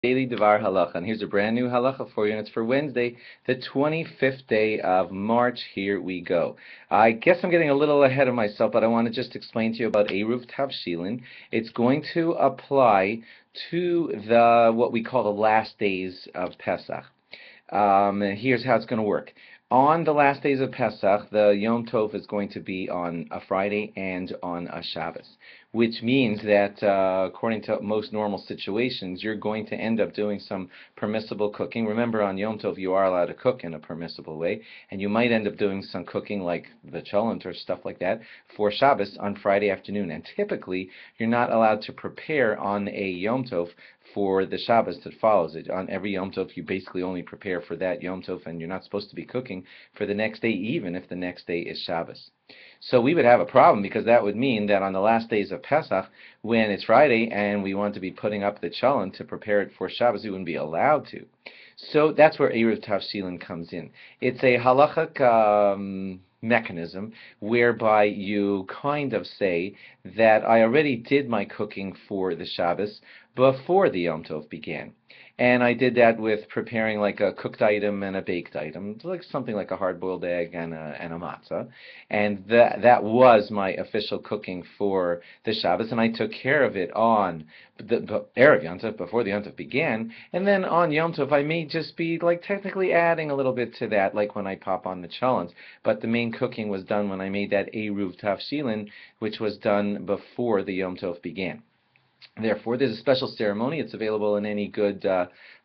Daily DVAR halacha, and here's a brand new halacha for you, and it's for Wednesday, the 25th day of March. Here we go. I guess I'm getting a little ahead of myself, but I want to just explain to you about Eruv Tavshilin. It's going to apply to what we call the last days of Pesach. Here's how it's going to work. On the last days of Pesach, the Yom Tov is going to be on a Friday and on a Shabbos, which means that according to most normal situations, you're going to end up doing some permissible cooking. Remember, on Yom Tov, you are allowed to cook in a permissible way, and you might end up doing some cooking like the cholent or stuff like that for Shabbos on Friday afternoon. And typically, you're not allowed to prepare on a Yom Tov for the Shabbos that follows it. On every Yom Tov, you basically only prepare for that Yom Tov, and you're not supposed to be cooking for the next day, even if the next day is Shabbos. So we would have a problem, because that would mean that on the last days of Pesach, when it's Friday and we want to be putting up the cholent to prepare it for Shabbos, we wouldn't be allowed to. So that's where Eruv Tavshilin comes in. It's a halachic mechanism whereby you kind of say that I already did my cooking for the Shabbos before the Yom Tov began. And I did that with preparing like a cooked item and a baked item, like something like a hard-boiled egg and a matzah. And that was my official cooking for the Shabbos, and I took care of it on the Erev Yom Tov, before the Yom Tov began. And then on Yom Tov, I may just be like technically adding a little bit to that, like when I pop on the cholent. But the main cooking was done when I made that Eruv Tavshilin, which was done before the Yom Tov began. Therefore, there's a special ceremony. It's available in any good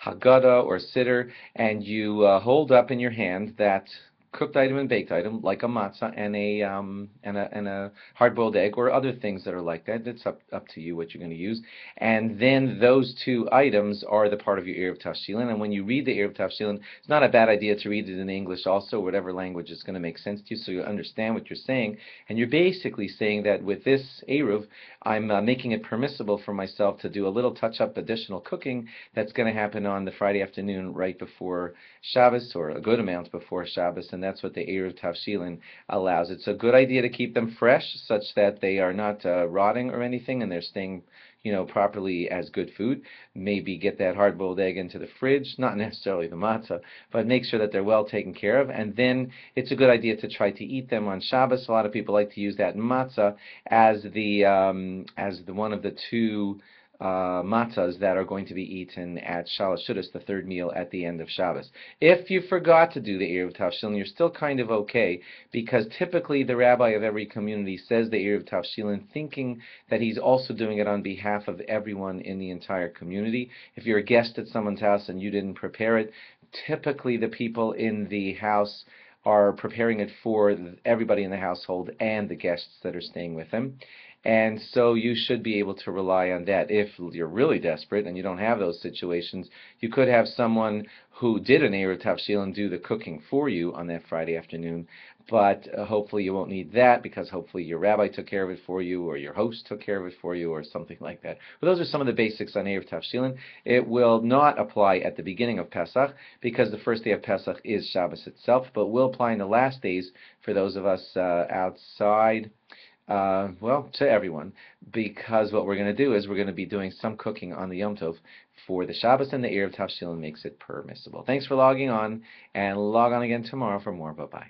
Haggadah or Siddur, and you hold up in your hand that cooked item and baked item, like a matzah and a hard-boiled egg, or other things that are like that. It's up to you what you're going to use. And then those two items are the part of your Eruv Tavshilin. And when you read the Eruv Tavshilin, it's not a bad idea to read it in English also, whatever language is going to make sense to you, so you understand what you're saying. And you're basically saying that with this Eruv, I'm making it permissible for myself to do a little touch-up additional cooking that's going to happen on the Friday afternoon right before Shabbos, or a good amount before Shabbos, and that's what the Eruv Tavshilin allows. It's a good idea to keep them fresh such that they are not rotting or anything, and they're staying properly as good food. Maybe get that hard-boiled egg into the fridge, not necessarily the matzah, but make sure that they're well taken care of. And then it's a good idea to try to eat them on Shabbos. A lot of people like to use that matzah as the one of the two matzahs that are going to be eaten at Shalosh Shudas, the third meal at the end of Shabbos. If you forgot to do the Eruv Tavshilin, you're still kind of okay, because typically the rabbi of every community says the Eruv Tavshilin thinking that he's also doing it on behalf of everyone in the entire community. If you're a guest at someone's house and you didn't prepare it, typically the people in the house are preparing it for everybody in the household and the guests that are staying with them. And so you should be able to rely on that. If you're really desperate and you don't have those situations, you could have someone who did an Eruv Tavshilin do the cooking for you on that Friday afternoon. But hopefully you won't need that, because hopefully your rabbi took care of it for you, or your host took care of it for you, or something like that. But those are some of the basics on Eruv Tavshilin. It will not apply at the beginning of Pesach, because the first day of Pesach is Shabbos itself, but will apply in the last days for those of us outside. Well, to everyone, because what we're going to do is we're going to be doing some cooking on the Yom Tov for the Shabbos, and the Eruv Tavshilin makes it permissible. Thanks for logging on, and log on again tomorrow for more. Bye-bye.